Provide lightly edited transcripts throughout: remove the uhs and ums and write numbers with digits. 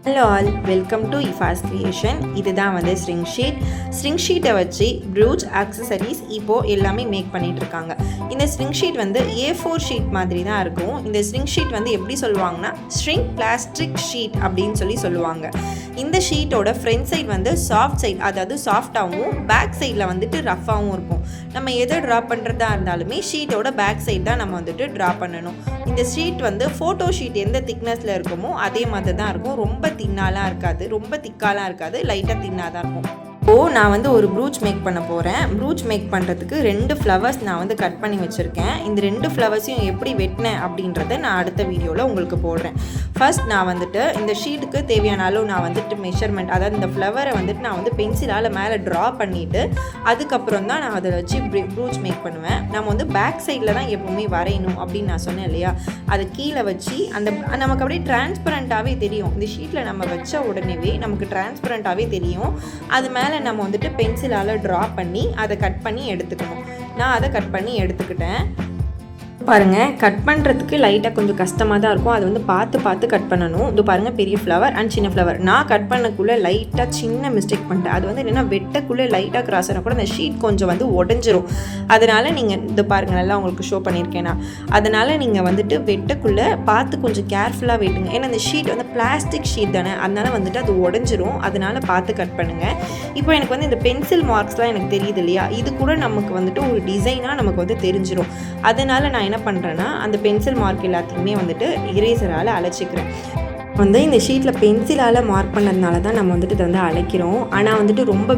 Hello all, welcome to இஃபாஸ் creation. இதுதான் வந்து string ஷீட்டை வச்சு ப்ரூச் ஆக்சசரிஸ் இப்போது எல்லாமே மேக் பண்ணிகிட்ருக்காங்க. இந்த ஸ்ட்ரிங் ஷீட் வந்து A4 ஷீட் மாதிரி தான் இருக்கும். இந்த ஸ்ட்ரிங் ஷீட் வந்து எப்படி சொல்லுவாங்கன்னா ஸ்ட்ரிங் பிளாஸ்டிக் ஷீட் அப்படின்னு சொல்லுவாங்க. இந்த ஷீட்டோட ஃப்ரண்ட் சைட் வந்து சாஃப்ட் சைட், அதாவது சாஃப்டாகவும் பேக் சைடில் வந்துட்டு ரஃப்பாகவும் இருக்கும். நம்ம எதை ட்ரா பண்ணுறதா இருந்தாலுமே ஷீட்டோட பேக் சைட் தான் நம்ம வந்துட்டு ட்ரா பண்ணணும். இந்த ஷீட் வந்து ஃபோட்டோ ஷீட் எந்த திக்னஸில் இருக்குமோ அதே மாதிரி தான் இருக்கும். ரொம்ப தின்னாலாம் இருக்காது, ரொம்ப திக்காலாம் இருக்காது, லைட்டாக தின்னாக தான் இருக்கும். நான் வந்து ஒரு ப்ரூச் மேக் பண்ண போகிறேன். ப்ரூச் மேக் பண்ணுறதுக்கு 2 ஃப்ளவர்ஸ் நான் வந்து கட் பண்ணி வச்சுருக்கேன். இந்த 2 ஃப்ளவர்ஸையும் எப்படி வெட்டினேன் அப்படின்றத நான் அடுத்த வீடியோவில் உங்களுக்கு போடுறேன். ஃபர்ஸ்ட் நான் வந்துட்டு இந்த ஷீட்டுக்கு தேவையான அளவு நான் வந்துட்டு மெஷர்மெண்ட், அதாவது இந்த ஃப்ளவரை வந்துட்டு நான் வந்து பென்சிலால் மேலே ட்ரா பண்ணிவிட்டு அதுக்கப்புறம் தான் நான் அதை வச்சு ப்ரூச் மேக் பண்ணுவேன். நம்ம வந்து பேக் சைடில் தான் எப்போவுமே வரையணும் அப்படின்னு நான் சொன்னேன் இல்லையா, அதை கீழே வச்சு அந்த நமக்கு அப்படியே டிரான்ஸ்பரண்ட்டாகவே தெரியும். இந்த ஷீட்டில் நம்ம வச்ச உடனேவே நமக்கு டிரான்ஸ்பரண்ட்டாகவே தெரியும். அது மேலே நம்ம வந்துட்டு பென்சிலால் ட்ரா பண்ணி அதை கட் பண்ணி எடுத்துக்கணும். நான் அதை கட் பண்ணி எடுத்துக்கிட்டேன். பாருங்கள், கட் பண்ணுறதுக்கு லைட்டாக கொஞ்சம் கஷ்டமாக தான் இருக்கும். அது வந்து பார்த்து கட் பண்ணணும். இது பாருங்கள், பெரிய ஃப்ளவர் அண்ட் சின்ன ஃப்ளவர். நான் கட் பண்ணக்குள்ளே லைட்டாக சின்ன மிஸ்டேக் பண்ணிட்டேன். அது வந்து என்னென்னா வெட்டக்குள்ளே லைட்டாக கிராஸ் ஆனால் கூட அந்த ஷீட் கொஞ்சம் வந்து உடஞ்சிரும். அதனால் நீங்கள் இது பாருங்கள், நல்லா உங்களுக்கு ஷோ பண்ணியிருக்கேன்னா, அதனால் நீங்கள் வந்துட்டு வெட்டக்குள்ளே பார்த்து கொஞ்சம் கேர்ஃபுல்லாக வெட்டுங்க. ஏன்னா அந்த ஷீட் வந்து பிளாஸ்டிக் ஷீட் தானே, அதனால் வந்துட்டு அது உடஞ்சிரும். அதனால் பார்த்து கட் பண்ணுங்கள். இப்போ எனக்கு வந்து இந்த பென்சில் மார்க்ஸ்லாம் எனக்கு தெரியுது இல்லையா, இது கூட நமக்கு வந்துட்டு ஒரு டிசைனாக நமக்கு வந்து தெரிஞ்சிடும். அதனால் நான் என்ன பண்ணுறேன்னா அந்த பென்சில் மார்க் எல்லாத்தையுமே வந்துட்டு இரேசரால் அழைச்சிக்கிறேன். வந்து இந்த ஷீட்டில் பென்சிலால் மார்க் பண்ணதுனால தான் நம்ம வந்துட்டு இதை வந்து அழைக்கிறோம். ஆனால் வந்துட்டு ரொம்ப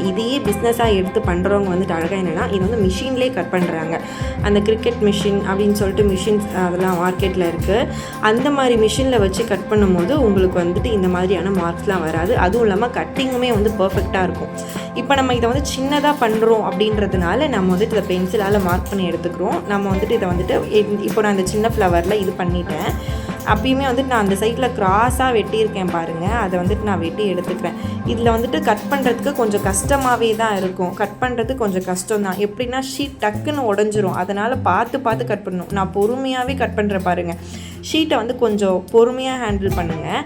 இதையே பிஸ்னஸாக எடுத்து பண்ணுறவங்க வந்துட்டு அழகாக என்னென்னா, இது வந்து மிஷின்லேயே கட் பண்ணுறாங்க. அந்த கிரிக்கெட் மிஷின் அப்படின்னு சொல்லிட்டு மிஷின்ஸ் அதெல்லாம் மார்க்கெட்டில் இருக்குது. அந்த மாதிரி மிஷினில் வச்சு கட் பண்ணும்போது உங்களுக்கு வந்துட்டு இந்த மாதிரியான மார்க்ஸ்லாம் வராது. அதுவும் இல்லாமல் கட்டிங்குமே வந்து பர்ஃபெக்டாக இருக்கும். இப்போ நம்ம இதை வந்து சின்னதாக பண்ணுறோம் அப்படின்றதுனால நம்ம வந்துட்டு இதை பென்சிலால் மார்க் பண்ணி எடுத்துக்கிறோம். நம்ம வந்துட்டு இதை வந்துட்டு இப்போ நான் இந்த சின்ன ஃப்ளவரில் இது பண்ணிட்டேன். அப்பயுமே வந்துட்டு நான் அந்த சைட்டில் க்ராஸாக வெட்டியிருக்கேன் பாருங்கள், அதை வந்துட்டு நான் வெட்டி எடுத்துக்கிறேன். இதில் வந்துட்டு கட் பண்ணுறதுக்கு கொஞ்சம் கஷ்டமாகவே தான் இருக்கும். கட் பண்ணுறது கொஞ்சம் கஷ்டம் தான். எப்படின்னா ஷீட் டக்குன்னு உடஞ்சிரும். அதனால் பார்த்து கட் பண்ணணும். நான் பொறுமையாகவே கட் பண்ணுறேன் பாருங்கள். ஷீட்டை வந்து கொஞ்சம் பொறுமையாக ஹேண்டில் பண்ணுங்கள்.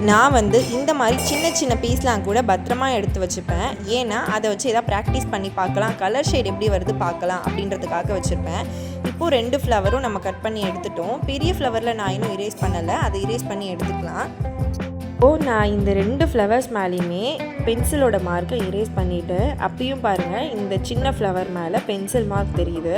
நான் வந்து இந்த மாதிரி சின்ன பீஸ்லாம் கூட பத்திரமா எடுத்து வச்சுப்பேன். ஏன்னா அதை வச்சு எதாவது ப்ராக்டிஸ் பண்ணி பார்க்கலாம், கலர் ஷேட் எப்படி வருது பார்க்கலாம் அப்படின்றதுக்காக வச்சுருப்பேன். இப்போது 2 ஃப்ளவரும் நம்ம கட் பண்ணி எடுத்துட்டோம். பெரிய ஃப்ளவரில் நான் இன்னும் இரேஸ் பண்ணலை, அதை இரேஸ் பண்ணி எடுத்துக்கலாம். நான் இந்த 2 ஃப்ளவர்ஸ் மேலேயுமே பென்சிலோட மார்க்கை இரேஸ் பண்ணிவிட்டு, அப்பயும் பாருங்கள் இந்த சின்ன ஃப்ளவர் மேலே பென்சில் மார்க் தெரியுது.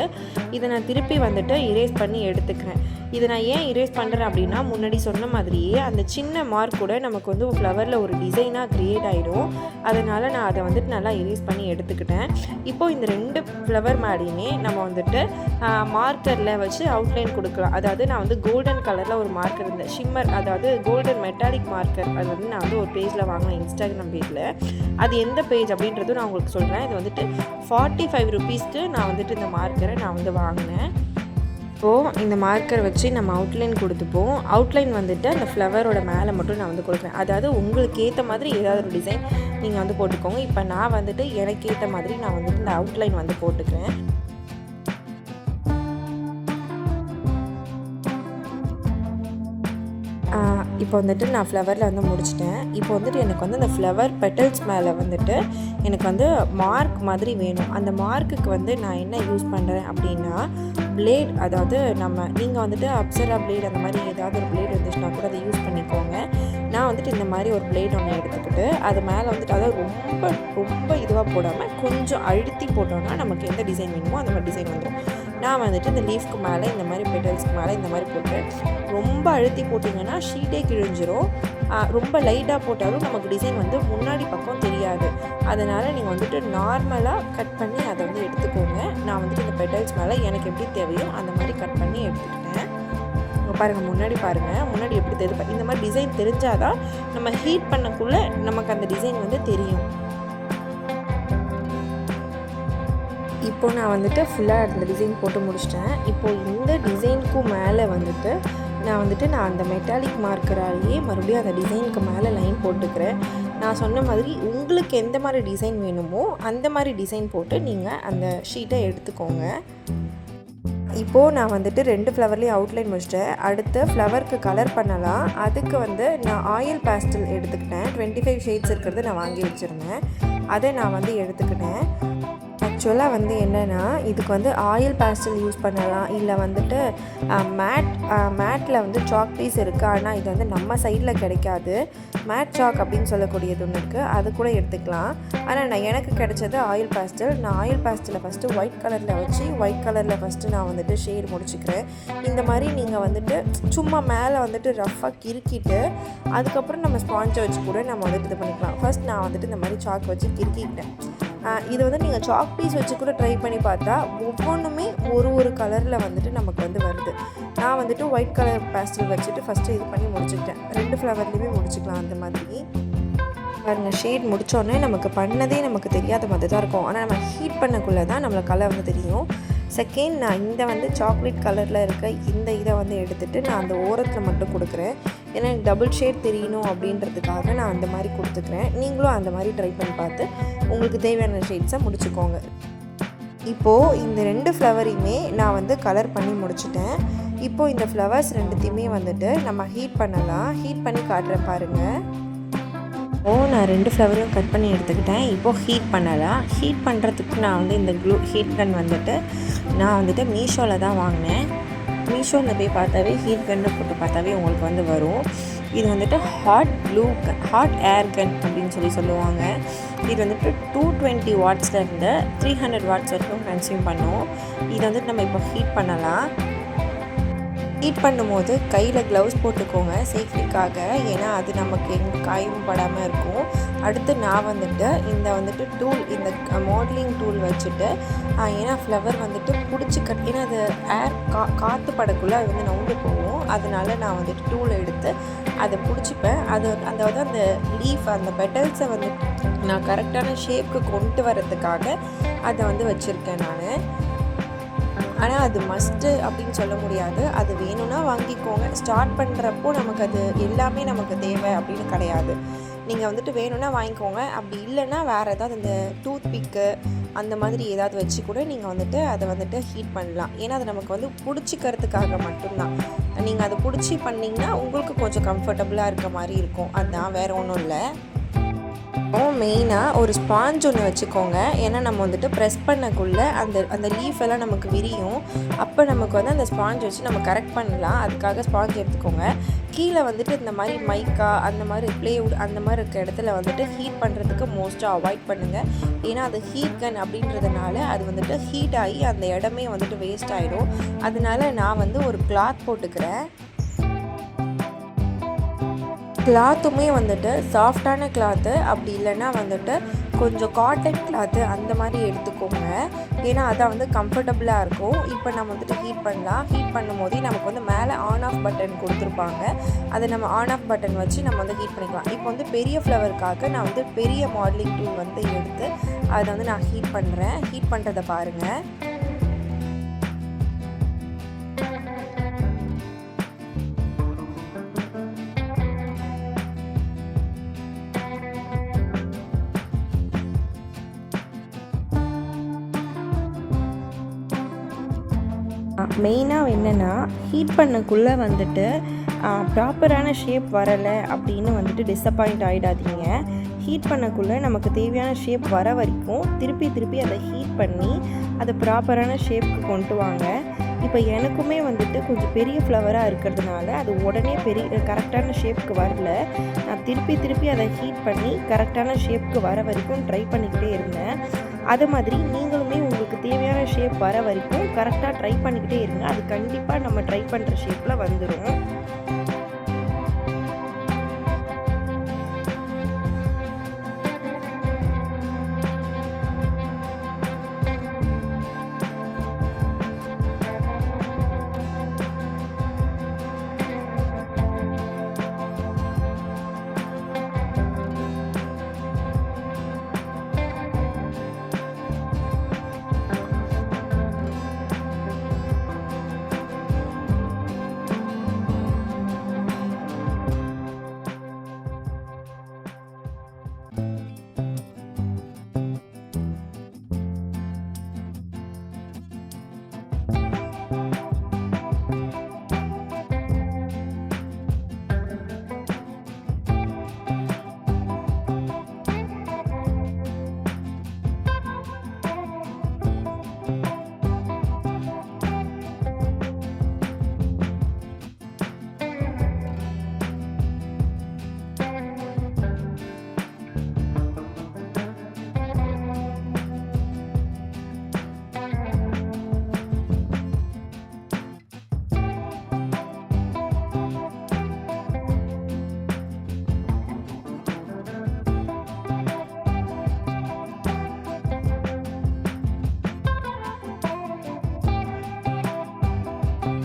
இதை நான் திருப்பி வந்துட்டு இரேஸ் பண்ணி எடுத்துக்கிறேன். இதை நான் ஏன் இரேஸ் பண்ணுறேன் அப்படின்னா, முன்னாடி சொன்ன மாதிரியே அந்த சின்ன மார்க் கூட நமக்கு வந்து ஃப்ளவரில் ஒரு டிசைனாக க்ரியேட் ஆகிடும். அதனால் நான் அதை வந்துட்டு நல்லா இரேஸ் பண்ணி எடுத்துக்கிட்டேன். இப்போது இந்த 2 ஃப்ளவர் மேலேயுமே நம்ம வந்துட்டு மார்க்கரில் வச்சு அவுட்லைன் கொடுக்கலாம். அதாவது நான் வந்து கோல்டன் கலரில் ஒரு மார்க்கர் இருந்தேன், ஷிம்மர், அதாவது கோல்டன் மெட்டாலிக் மார்க்கர். அது வந்து நான் வந்து ஒரு பேஜில் வாங்கினேன், இன்ஸ்டாகிராம் பேஜில். அது எந்த பேஜ் அப்படின்றதும் நான் உங்களுக்கு சொல்கிறேன். இது வந்துட்டு 45 ருபீஸ்க்கு நான் வந்துட்டு இந்த மார்க்கரை நான் வந்து வாங்கினேன். இந்த மார்க்கர் வச்சு நம்ம அவுட்லைன் கொடுத்துப்போம். அவுட்லைன் வந்துட்டு அந்த ஃப்ளவரோட மேலே மட்டும் நான் வந்து கொடுக்குறேன். அதாவது உங்களுக்கு ஏற்ற மாதிரி ஏதாவது ஒரு டிசைன் நீங்கள் வந்து போட்டுக்கோங்க. இப்போ நான் வந்துட்டு எனக்கு ஏற்ற மாதிரி நான் வந்துட்டு இந்த அவுட்லைன் வந்து போட்டுக்கிறேன். இப்போ வந்துட்டு நான் ஃப்ளவரில் வந்து முடிச்சிட்டேன். இப்போ வந்துட்டு எனக்கு வந்து அந்த ஃப்ளவர் பெட்டல்ஸ் மேலே வந்துட்டு எனக்கு வந்து மார்க் மாதிரி வேணும். அந்த மார்க்குக்கு வந்து நான் என்ன யூஸ் பண்ணுறேன் அப்படின்னா பிளேட், அதாவது நீங்கள் வந்துட்டு அப்சரா பிளேட் அந்த மாதிரி ஏதாவது ஒரு பிளேட் இருந்துச்சுன்னா கூட அதை யூஸ் பண்ணிக்கோங்க. நான் வந்துட்டு இந்த மாதிரி ஒரு பிளேட் ஒன்று எடுத்துக்கிட்டு அது மேலே வந்துட்டு அதாவது ரொம்ப இதுவாக போடாமல் கொஞ்சம் அழுத்தி போட்டோன்னா நமக்கு எந்த டிசைன் வேணுமோ அந்த மாதிரி டிசைன் வந்துடும். நான் வந்துட்டு இந்த லீஃப்க்கு மேலே இந்த மாதிரி பெட்டல்ஸ்க்கு மேலே இந்த மாதிரி போட்டு, ரொம்ப அழுத்தி போட்டிங்கன்னா ஷீட்டே கிழிஞ்சிரும். ரொம்ப லைட்டாக போட்டாலும் நமக்கு டிசைன் வந்து முன்னாடி பக்கம் தெரியாது. அதனால் நீங்கள் வந்துட்டு நார்மலாக கட் பண்ணி அதை வந்து எடுத்துக்கோங்க. நான் வந்துட்டு இந்த பெட்டல்ஸ் மேலே எனக்கு எப்படி தேவையோ அந்த மாதிரி கட் பண்ணி எடுத்துக்கிட்டேன். பாருங்கள், முன்னாடி எப்படி தெரியும். இந்த மாதிரி டிசைன் தெரிஞ்சாதான் நம்ம ஹீட் பண்ணக்குள்ளே நமக்கு அந்த டிசைன் வந்து தெரியும். இப்போது நான் வந்துட்டு ஃபுல்லாக அந்த டிசைன் போட்டு முடிச்சிட்டேன். இப்போது இந்த டிசைனுக்கும் மேலே வந்துட்டு நான் அந்த மெட்டாலிக் மார்க்கராலேயே மறுபடியும் அந்த டிசைனுக்கு மேலே லைன் போட்டுக்கிறேன். நான் சொன்ன மாதிரி உங்களுக்கு எந்த மாதிரி டிசைன் வேணுமோ அந்த மாதிரி டிசைன் போட்டு நீங்கள் அந்த ஷீட்டை எடுத்துக்கோங்க. இப்போது நான் வந்துட்டு 2 ஃப்ளவர்லேயும் அவுட்லைன் முடிச்சிட்டேன். அடுத்து ஃப்ளவருக்கு கலர் பண்ணலாம். அதுக்கு வந்து நான் ஆயில் பேஸ்டல் எடுத்துக்கிட்டேன். 25 ஷேட்ஸ் இருக்கிறது நான் வாங்கி வச்சுருந்தேன். அதை நான் வந்து எடுத்துக்கிட்டேன். ஆக்சுவலாக வந்து என்னென்னா, இதுக்கு வந்து ஆயில் பேஸ்டல் யூஸ் பண்ணலாம், இல்லை வந்துட்டு மேட்டில் வந்து சாக் பீஸ் இருக்குது. ஆனால் இது வந்து நம்ம சைடில் கிடைக்காது. மேட் சாக் அப்படின்னு சொல்லக்கூடியது ஒன்று இருக்குது, அது கூட எடுத்துக்கலாம். ஆனால் எனக்கு கிடைச்சது ஆயில் பேஸ்டல். நான் ஆயில் பேஸ்டலை ஃபஸ்ட்டு ஒயிட் கலரில் வச்சு ஒயிட் கலரில் ஃபஸ்ட்டு நான் வந்துட்டு ஷேட் முடிச்சுக்கிறேன். இந்த மாதிரி நீங்கள் வந்துட்டு சும்மா மேலே வந்துட்டு ரஃப்பாக கிறுக்கிட்டு அதுக்கப்புறம் நம்ம ஸ்பாஞ்சை வச்சு கூட நம்ம வந்துட்டு இது பண்ணிக்கலாம். ஃபஸ்ட் நான் வந்துட்டு இந்த மாதிரி சாக் வச்சு கிறுக்கிக்கிட்டேன். இது வந்து நீங்கள் சாக் பீஸ் வச்சு கூட ட்ரை பண்ணி பார்த்தா ஒவ்வொன்றுமே ஒரு கலரில் வந்துட்டு நமக்கு வந்து வருது. நான் வந்துட்டு ஒயிட் கலர் பேஸ்டல் வச்சுட்டு ஃபஸ்ட்டு இது பண்ணி முடிச்சுக்கிட்டேன். 2 ஃப்ளவர்லேயுமே முடிச்சுக்கலாம். அந்த மாதிரி பாருங்கள், ஷேட் முடித்தோடனே நமக்கு பண்ணதே நமக்கு தெரியாத மாதிரி தான் இருக்கும். ஆனால் நம்ம ஹீட் பண்ணக்குள்ளே தான் நம்மளுக்கு கலர் வந்து தெரியும். செகண்ட், நான் இந்த வந்து சாக்லேட் கலரில் இருக்க இந்த இதை வந்து எடுத்துகிட்டு நான் அந்த ஓரத்தில் மட்டும் கொடுக்குறேன். ஏன்னா எனக்கு டபுள் ஷேட் தெரியணும் அப்படின்றதுக்காக நான் அந்த மாதிரி கொடுத்துக்கிறேன். நீங்களும் அந்த மாதிரி ட்ரை பண்ணி பார்த்து உங்களுக்கு தேவையான ஷேட்ஸை முடிச்சுக்கோங்க. இப்போது இந்த 2 ஃப்ளவரையுமே நான் வந்து கலர் பண்ணி முடிச்சிட்டேன். இப்போது இந்த ஃப்ளவர்ஸ் 2த்தையுமே வந்துட்டு நம்ம ஹீட் பண்ணலாம். ஹீட் பண்ணி காட்டுறேன் பாருங்கள். நான் 2 ஃப்ளவரையும் கட் பண்ணி எடுத்துக்கிட்டேன். இப்போது ஹீட் பண்ணலாம். ஹீட் பண்ணுறதுக்கு நான் வந்து இந்த க்ளூ ஹீட் கன் வந்துட்டு நான் வந்துட்டு மீஷோவில் தான் வாங்கினேன். மீஷோவில் போய் பார்த்தாவே ஹீட் கன்னு போட்டு பார்த்தாவே உங்களுக்கு வந்து வரும். இது வந்துட்டு ஹாட் ஏர் கன் அப்படின்னு சொல்லுவாங்க. இது வந்துட்டு 220 வாட்ஸ்லேருந்து 300 வாட்ஸ் வரைக்கும் கன்சியூம் பண்ணும். இது வந்துட்டு நம்ம இப்போ ஹீட் பண்ணலாம். ஹீட் பண்ணும்போது கையில் க்ளவுஸ் போட்டுக்கோங்க சேஃப்டிக்காக, ஏன்னா அது நமக்கு எங்கே காயும் படாமல் இருக்கும். அடுத்து நான் வந்துட்டு இந்த டூல், இந்த மாடலிங் டூல் வச்சுட்டு, ஏன்னா ஃப்ளவர் வந்துட்டு பிடிச்சி ஏன்னா அது ஏர் காற்று படக்குள்ளே அது வந்து நவுண்டு போகும். அதனால நான் வந்துட்டு டூல் எடுத்து அதை பிடிச்சிப்பேன். அதாவது அந்த லீஃப், அந்த பெட்டல்ஸை வந்து நான் கரெக்டான ஷேப்புக்கு கொண்டு வரதுக்காக அதை வந்து வச்சுருக்கேன் நான். ஆனால் அது மஸ்ட்டு அப்படின்னு சொல்ல முடியாது. அது வேணும்னா வாங்கிக்கோங்க. ஸ்டார்ட் பண்ணுறப்போ நமக்கு அது எல்லாமே நமக்கு தேவை அப்படின்னு கிடையாது. நீங்கள் வந்துட்டு வேணும்னா வாங்கிக்கோங்க. அப்படி இல்லைன்னா வேறு ஏதாவது இந்த டூத் பிக்கு அந்த மாதிரி ஏதாவது வச்சு கூட நீங்கள் வந்துட்டு அதை வந்துட்டு ஹீட் பண்ணலாம். ஏன்னா அது நமக்கு வந்து பிடிச்சிக்கிறதுக்காக மட்டும்தான். நீங்கள் அதை பிடிச்சி பண்ணிங்கன்னா உங்களுக்கு கொஞ்சம் கம்ஃபர்டபுளாக இருக்க மாதிரி இருக்கும். அதுதான், வேறு ஒன்றும் இல்லை. மெயினாக ஒரு ஸ்பாஞ்ச் ஒன்று வச்சுக்கோங்க. ஏன்னா நம்ம வந்துட்டு ப்ரெஸ் பண்ணக்குள்ளே அந்த லீஃப் எல்லாம் நமக்கு விரியும். அப்போ நமக்கு வந்து அந்த ஸ்பாஞ்ச் வச்சு நம்ம கரெக்ட் பண்ணலாம். அதுக்காக ஸ்பாஞ்ச் எடுத்துக்கோங்க. கீழே வந்துட்டு இந்த மாதிரி மைக்கா அந்த மாதிரி ப்ளேவுட் அந்த மாதிரி இருக்க இடத்துல வந்துட்டு ஹீட் பண்ணுறதுக்கு மோஸ்ட்டாக அவாய்ட் பண்ணுங்கள். ஏன்னா அது ஹீட் கன் அப்படின்றதுனால அது வந்துட்டு ஹீட் ஆகி அந்த இடமே வந்துட்டு வேஸ்ட் ஆகிடும். அதனால நான் வந்து ஒரு கிளாத் போட்டுக்கிறேன். கிளாத்துமே வந்துட்டு சாஃப்டான கிளாத்து, அப்படி இல்லைன்னா வந்துட்டு கொஞ்சம் காட்டன் கிளாத்து அந்த மாதிரி எடுத்துக்கோங்க. ஏன்னா அதான் வந்து கம்ஃபர்டபுளாக இருக்கும். இப்போ நம்ம வந்துட்டு ஹீட் பண்ணலாம். ஹீட் பண்ணும் போதே நமக்கு வந்து மேலே ஆன் ஆஃப் பட்டன் கொடுத்துருப்பாங்க. அதை நம்ம ஆன் ஆஃப் பட்டன் வச்சு நம்ம வந்து ஹீட் பண்ணிக்கலாம். இப்போ வந்து பெரிய ஃப்ளவருக்காக நான் வந்து பெரிய மாடலிங் டூல் வந்து எடுத்து அதை வந்து நான் ஹீட் பண்ணுறேன். ஹீட் பண்ணுறதை பாருங்கள். மெயினாக என்னென்னா, ஹீட் பண்ணக்குள்ளே வந்துட்டு ப்ராப்பரான ஷேப் வரலை அப்படின்னு வந்துட்டு டிசப்பாயிண்ட் ஆகிடாதீங்க. ஹீட் பண்ணக்குள்ளே நமக்கு தேவையான ஷேப் வர வரைக்கும் திருப்பி அதை ஹீட் பண்ணி அதை ப்ராப்பரான ஷேப்புக்கு கொண்டு வாங்க. இப்போ எனக்குமே வந்துட்டு கொஞ்சம் பெரிய ஃப்ளவராக இருக்கிறதுனால அது உடனே கரெக்டான ஷேப்புக்கு வரல. நான் திருப்பி அதை ஹீட் பண்ணி கரெக்டான ஷேப்புக்கு வர வரைக்கும் ட்ரை பண்ணிக்கிட்டே இருந்தேன். அது மாதிரி நீங்களுமே உங்களுக்கு தேவையான ஷேப் வர வரைக்கும் கரெக்டாக ட்ரை பண்ணிக்கிட்டே இருங்க. அது கண்டிப்பாக நம்ம ட்ரை பண்ணுற ஷேப்பில் வந்துடும்.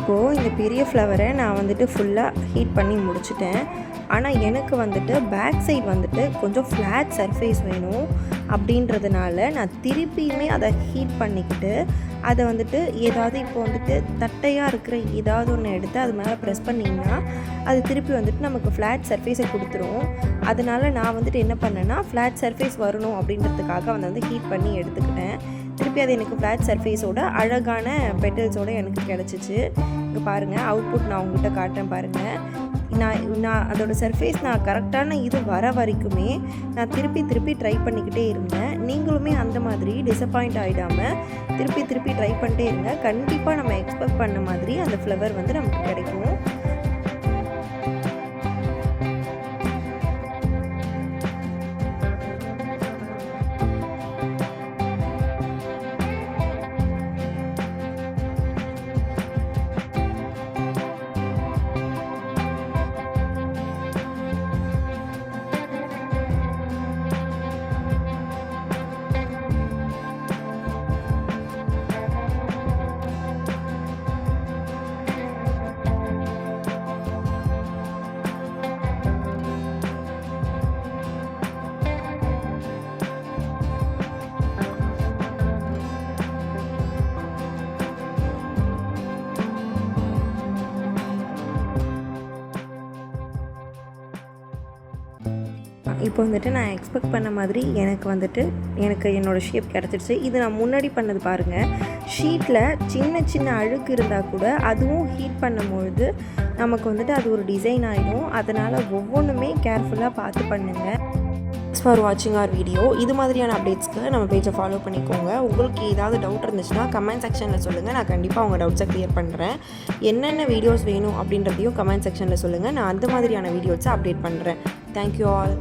இப்போது இந்த பெரிய ஃப்ளவரை நான் வந்துட்டு ஃபுல்லாக ஹீட் பண்ணி முடிச்சிட்டேன். ஆனால் எனக்கு வந்துட்டு பேக் சைடு வந்துட்டு கொஞ்சம் ஃப்ளாட் சர்ஃபேஸ் வேணும் அப்படின்றதுனால நான் திருப்பியுமே அதை ஹீட் பண்ணிக்கிட்டு அதை வந்துட்டு ஏதாவது இப்போ வந்துட்டு தட்டையாக இருக்கிற ஏதாவது ஒன்று எடுத்து அது மேலே ப்ரெஸ் பண்ணிங்கன்னா அது திருப்பி வந்துட்டு நமக்கு ஃப்ளாட் சர்ஃபேஸை கொடுத்துரும். அதனால் நான் வந்துட்டு என்ன பண்ணேன்னா ஃப்ளாட் சர்ஃபேஸ் வரணும் அப்படின்றதுக்காக வந்து ஹீட் பண்ணி எடுத்துக்கிட்டேன். திருப்பி அது எனக்கு ஃப்ளாட் சர்ஃபேஸோட அழகான பெட்டல்ஸோடு எனக்கு கிடச்சிச்சு. இங்கே பாருங்கள், அவுட்புட் நான் உங்கள்கிட்ட காட்டுறேன் பாருங்கள். நான் அதோடய சர்ஃபேஸ் நான் கரெக்டான இது வர வரைக்குமே நான் திருப்பி ட்ரை பண்ணிக்கிட்டே இருந்தேன். நீங்களுமே அந்த மாதிரி டிசப்பாயிண்ட் ஆகிடாமல் திருப்பி ட்ரை பண்ணிட்டே இருங்க. கண்டிப்பாக நம்ம எக்ஸ்பெக்ட் பண்ண மாதிரி அந்த ஃப்ளவர் வந்து நமக்கு கிடைக்கும். இப்போ வந்துட்டு நான் எக்ஸ்பெக்ட் பண்ண மாதிரி எனக்கு என்னோடய ஷேப் கிடச்சிடுச்சு. இது நான் முன்னாடி பண்ணது பாருங்கள். ஷீட்டில் சின்ன அழுக்கு இருந்தால் கூட அதுவும் ஹீட் பண்ணும்பொழுது நமக்கு வந்துட்டு அது ஒரு டிசைன் ஆகிடும். அதனால் ஒவ்வொன்றுமே கேர்ஃபுல்லாக பார்த்து பண்ணுங்கள். தேங்க்ஸ் ஃபார் வாட்சிங் ஆர் வீடியோ. இது மாதிரியான அப்டேட்ஸ்க்கு நம்ம பேஜை ஃபாலோ பண்ணிக்கோங்க. உங்களுக்கு ஏதாவது டவுட் இருந்துச்சுன்னா கமெண்ட் செக்ஷனில் சொல்லுங்கள். நான் கண்டிப்பாக உங்கள் டவுட்ஸை க்ளியர் பண்ணுறேன். என்னென்ன வீடியோஸ் வேணும் அப்படின்றதையும் கமெண்ட் செக்ஷனில் சொல்லுங்கள். நான் அந்த மாதிரியான வீடியோஸை அப்டேட் பண்ணுறேன். Thank you all.